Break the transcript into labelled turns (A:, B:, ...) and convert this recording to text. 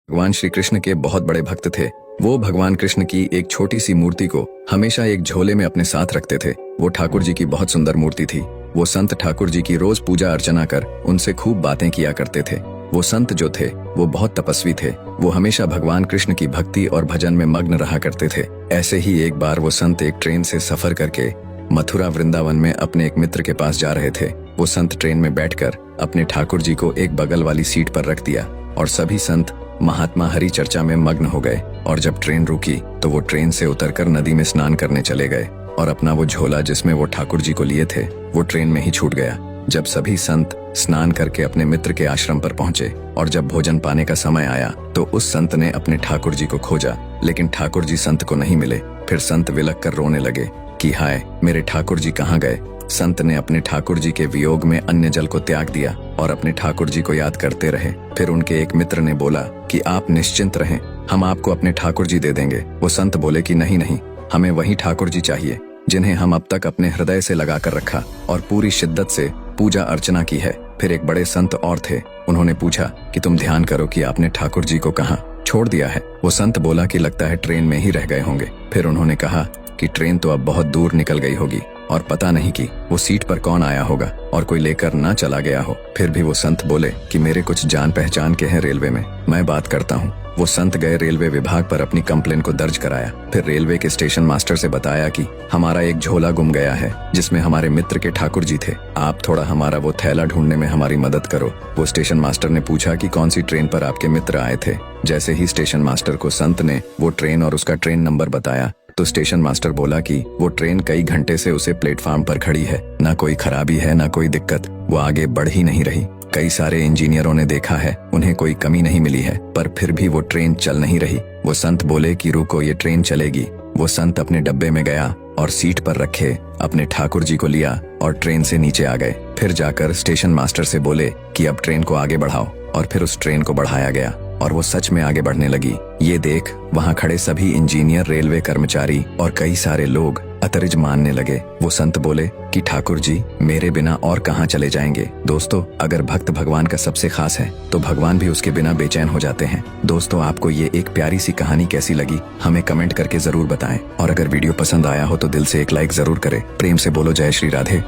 A: भगवान श्री कृष्ण के बहुत बड़े भक्त थे। वो भगवान कृष्ण की एक छोटी सी मूर्ति को हमेशा एक झोले में अपने साथ रखते थे। वो ठाकुर जी की बहुत सुंदर मूर्ति थी। वो संत ठाकुर जी की रोज पूजा अर्चना कर उनसे खूब बातें किया करते थे। वो संत जो थे वो बहुत तपस्वी थे। वो हमेशा भगवान कृष्ण की भक्ति और भजन में मग्न रहा करते थे। ऐसे ही एक बार वो संत एक ट्रेन से सफर करके मथुरा वृंदावन में अपने एक मित्र के पास जा रहे थे। वो संत ट्रेन में बैठकर अपने ठाकुर जी को एक बगल वाली सीट पर रख दिया और सभी संत महात्मा हरि चर्चा में मग्न हो गए। और जब ट्रेन रुकी तो वो ट्रेन से उतरकर नदी में स्नान करने चले गए और अपना वो झोला जिसमें वो ठाकुर जी को लिए थे वो ट्रेन में ही छूट गया। जब सभी संत स्नान करके अपने मित्र के आश्रम पर पहुंचे और जब भोजन पाने का समय आया तो उस संत ने अपने ठाकुर जी को खोजा, लेकिन ठाकुर जी संत को नहीं मिले। फिर संत विलक कर रोने लगे कि हाय, मेरे ठाकुर जी कहाँ गए। संत ने अपने ठाकुर जी के वियोग में अन्य जल को त्याग दिया और अपने ठाकुर जी को याद करते रहे। फिर उनके एक मित्र ने बोला कि आप निश्चिंत रहें, हम आपको अपने ठाकुर जी दे देंगे। वो संत बोले कि नहीं नहीं, हमें वही ठाकुर जी चाहिए जिन्हें हम अब तक अपने हृदय से लगा कर रखा और पूरी शिद्दत से पूजा अर्चना की है। फिर एक बड़े संत और थे, उन्होंने पूछा कि तुम ध्यान करो कि आपने ठाकुर जी को कहाँ छोड़ दिया है। वो संत बोला कि लगता है ट्रेन में ही रह गए होंगे। फिर उन्होंने कहा कि ट्रेन तो अब बहुत दूर निकल गई होगी और पता नहीं कि वो सीट पर कौन आया होगा और कोई लेकर ना चला गया हो। फिर भी वो संत बोले कि मेरे कुछ जान पहचान के हैं रेलवे में, मैं बात करता हूँ। वो संत गए रेलवे विभाग पर अपनी कंप्लेन को दर्ज कराया। फिर रेलवे के स्टेशन मास्टर से बताया कि हमारा एक झोला गुम गया है जिसमें हमारे मित्र के ठाकुर जी थे, आप थोड़ा हमारा वो थैला ढूंढने में हमारी मदद करो। वो स्टेशन मास्टर ने पूछा कि कौन सी ट्रेन पर आपके मित्र आए थे। जैसे ही स्टेशन मास्टर को संत ने वो ट्रेन और उसका ट्रेन नंबर बताया तो स्टेशन मास्टर बोला कि वो ट्रेन कई घंटे से उसे प्लेटफार्म पर खड़ी है, ना कोई खराबी है ना कोई दिक्कत, वो आगे बढ़ ही नहीं रही। कई सारे इंजीनियरों ने देखा है, उन्हें कोई कमी नहीं मिली है, पर फिर भी वो ट्रेन चल नहीं रही। वो संत बोले कि रुको, ये ट्रेन चलेगी। वो संत अपने डब्बे में गया और सीट पर रखे अपने ठाकुर जी को लिया और ट्रेन से नीचे आ गए। फिर जाकर स्टेशन मास्टर से बोले कि अब ट्रेन को आगे बढ़ाओ और फिर उस ट्रेन को बढ़ाया गया और वो सच में आगे बढ़ने लगी। ये देख वहाँ खड़े सभी इंजीनियर, रेलवे कर्मचारी और कई सारे लोग अतरज मानने लगे। वो संत बोले कि ठाकुर जी मेरे बिना और कहाँ चले जाएंगे। दोस्तों, अगर भक्त भगवान का सबसे खास है तो भगवान भी उसके बिना बेचैन हो जाते हैं। दोस्तों, आपको ये एक प्यारी सी कहानी कैसी लगी हमें कमेंट करके जरूर बताएं और अगर वीडियो पसंद आया हो तो दिल से एक लाइक जरूर करें। प्रेम से बोलो जय श्री राधे।